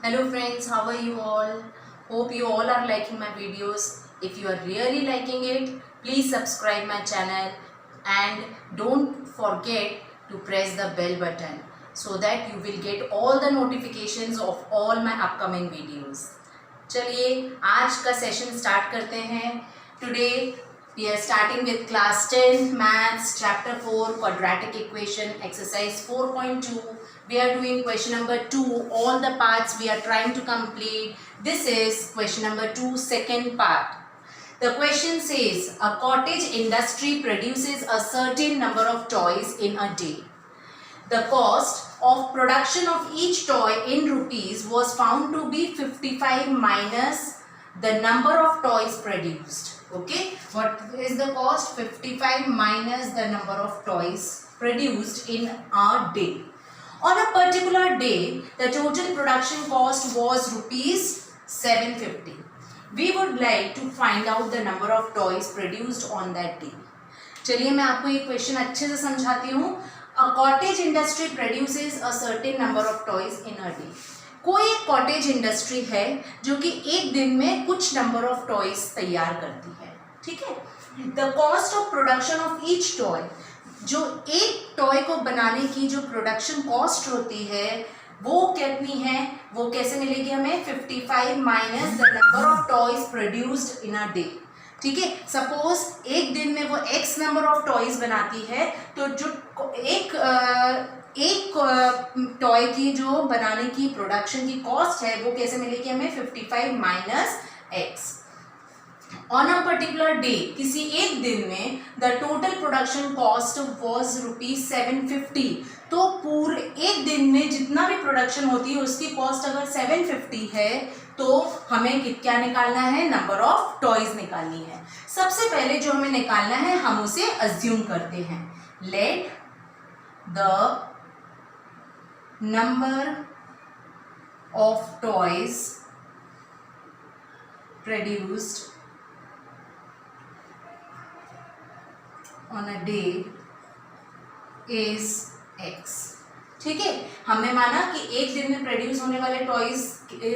Hello friends, how are you all? Hope you all are liking my videos. If you are really liking it, please subscribe my channel and don't forget to press the bell button so that you will get all the notifications of all my upcoming videos. चलिए आज का session start करते हैं. Today we are starting with class 10 maths chapter 4 quadratic equation exercise 4.2. We are doing question number 2. All the parts we are trying to complete. This is question number 2, second part. The question says a cottage industry produces a certain number of toys in a day. The cost of production of each toy in rupees was found to be 55 minus the number of toys produced. Okay, what is the cost? 55 minus the number of toys produced in a day. On a particular day, the total production cost was rupees 750. We would like to find out the number of toys produced on that day. चलिए मैं आपको ये question अच्छे से समझाती हूँ. A cottage industry produces a certain number of toys in a day. कोई एक कॉटेज इंडस्ट्री है जो कि एक दिन में कुछ नंबर ऑफ टॉयज तैयार करती है. ठीक है. The cost of production of each toy, जो एक टॉय को बनाने की जो प्रोडक्शन कॉस्ट होती है वो कितनी है, वो कैसे मिलेगी हमें? 55 minus the number of toys produced in a day. ठीक है. सपोज एक दिन में वो एक्स नंबर ऑफ टॉयज बनाती है, तो जो एक टॉय की जो बनाने की प्रोडक्शन की कॉस्ट है वो कैसे मिलेगी हमें? 55 minus x. On a particular day, किसी एक दिन में the total production cost was rupees 750. तो पूरे एक दिन में जितना भी प्रोडक्शन होती है उसकी कॉस्ट अगर 750 है तो हमें क्या निकालना है? नंबर ऑफ टॉयज निकालनी है. सबसे पहले जो हमें निकालना है हम उसे अज्यूम करते हैं. Let the number of toys produced on a day is x. ठीक है. हमने माना कि एक दिन में प्रोड्यूस होने वाले टॉयज,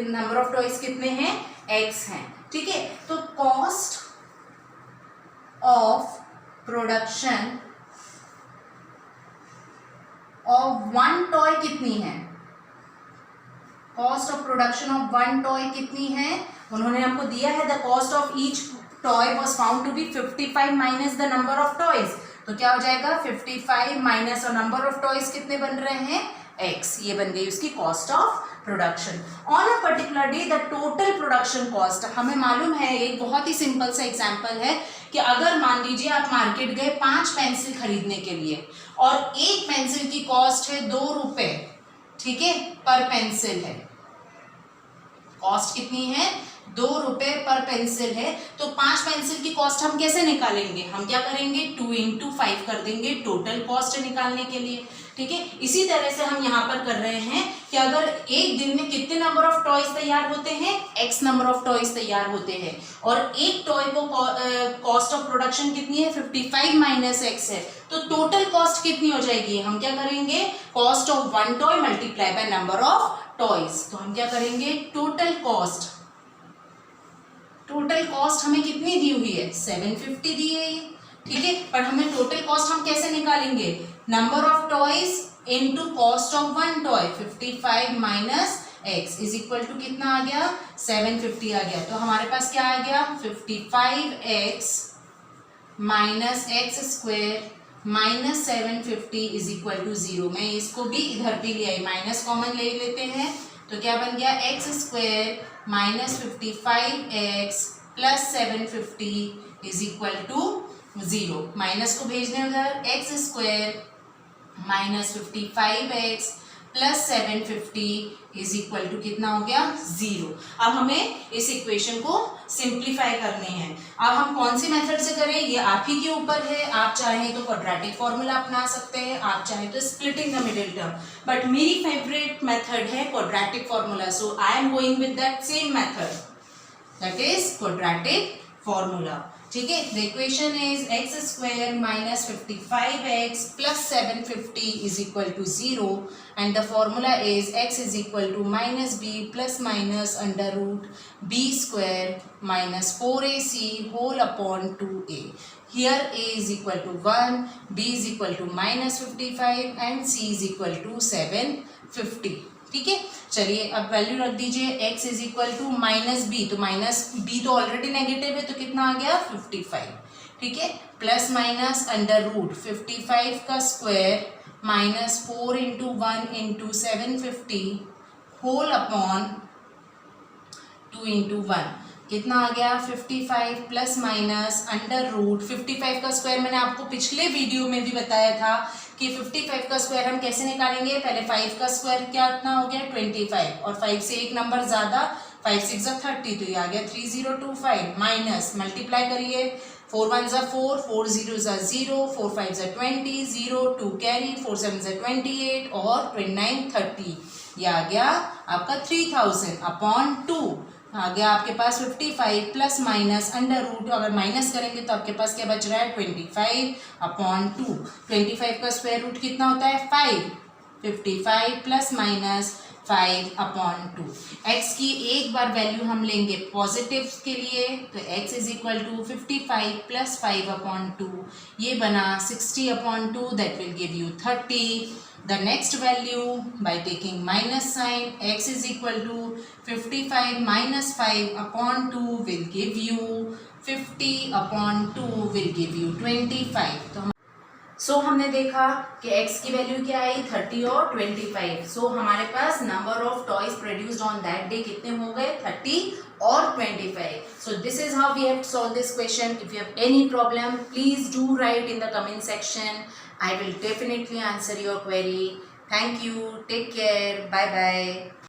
नंबर ऑफ टॉयज कितने हैं? x हैं. ठीक है. तो cost of production of one toy कितनी है? Cost of production of one toy कितनी है? उन्होंने हमको दिया है the cost of each toy was found to be 55 minus the number of toys. तो क्या हो जाएगा? 55 माइनस और नंबर ऑफ टॉयज कितने बन रहे हैं? x. ये बन गई उसकी cost of production. On a particular day the total production cost, हमें मालूम है एक बहुत ही सिंपल सा एग्जांपल है कि अगर मान लीजिए आप मार्केट गए 5 पेंसिल खरीदने के लिए और एक पेंसिल की कॉस्ट है 2 रुपए. ठीक है. पर पेंसिल है. कॉस्ट कितनी है? 2 रुपए पर पेंसिल है. तो 5 पेंसिल की कॉस्ट हम कैसे निकालेंगे? हम क्या करेंगे? 2 into 5 कर देंगे टोटल कॉस्ट निकालने के लिए. ठीक है. इसी तरह से हम यहाँ पर कर रहे हैं कि अगर एक दिन में कितने नंबर ऑफ टॉयज तैयार होते हैं? x नंबर ऑफ टॉयज तैयार होते हैं और एक टॉय को कॉस्ट ऑफ प्रोडक्शन कितनी है? 55 माइनस x है. तो टोटल कॉस्ट कितनी हो जाएगी? हम क्या करेंगे? Cost of one toy multiply by number of toys. तो हम क्या करेंगे? टोटल कॉस्ट हमें कितनी दी हुई है? 750 दी है ये. ठीक है. पर हमें टोटल कॉस्ट हम कैसे निकालेंगे? Number of toys into cost of one toy. 55 minus x is equal to कितना आ गया? 750 आ गया. तो हमारे पास क्या आ गया? 55x minus x square minus 750 is equal to 0. मैं इसको भी इधर भी ले आई, माइनस कॉमन ले लेते हैं. तो क्या बन गया? X square minus 55x plus 750 is equal to 0. Minus को भेजने उधर. X square minus 55x plus 750 is equal to कितना हो गया? 0. अब हमें इस इक्वेशन को सिंप्लीफाई करनी है. अब हम कौन सी मेथड से करें ये आप ही के ऊपर है. आप चाहें तो क्वाड्रेटिक फॉर्मूला अपना सकते हैं, आप चाहें तो splitting the middle term, but मेरी फेवरेट मेथड है quadratic formula. So I am going with that same method, that is quadratic formula. ठीक है, the equation is x square minus 55x plus 750 is equal to 0 and the formula is x is equal to minus b plus minus under root b square minus 4ac whole upon 2a. Here a is equal to 1, b is equal to minus 55 and c is equal to 750. ठीक है, चलिए अब value रख दीजिए. x is equal to minus b, तो minus b तो already negative है तो कितना आ गया 55. ठीक है, प्लस माइनस अंडर रूट 55 का square minus 4 into 1 into 750 whole upon 2 into 1 कितना आ गया 55 प्लस माइनस अंडर रूट 55 का स्क्वायर. मैंने आपको पिछले वीडियो में भी बताया था कि 55 का स्क्वायर हम कैसे निकालेंगे. पहले 5 का स्क्वायर कितना हो गया 25 और 5 से एक नंबर ज़्यादा 5 6 30 तो ये आ गया 3025 माइनस मल्टीप्लाई करिए 4 1 4 4 0 0 4 5 20 0 2 कैरी 4 7 28 और 29 30 ये आ गया आपका 3000 अपॉन 2. आ गया आपके पास 55 प्लस माइनस अंडर रूट. अगर माइनस करेंगे तो आपके पास क्या बच रहा है 25 अपॉन 2. 25 का स्क्वायर रूट कितना होता है 5. 55 प्लस माइनस 5 अपॉन 2. x की एक बार वैल्यू हम लेंगे पॉजिटिव के लिए तो x is equal to 55 plus 5 upon 2 ये बना 60 upon 2 that will give you 30. The next value by taking minus sign x is equal to 55 minus 5 upon 2 will give you 50 upon 2 will give you 25. तो हमने देखा कि x की value क्या आई 30 और 25. So हमारे पास number of toys produced on that day कितने हो गए 30 और 25. So this is how we have solve this question. If you have any problem please do write in the comment section. I will definitely answer your query. Thank you. Take care. Bye bye.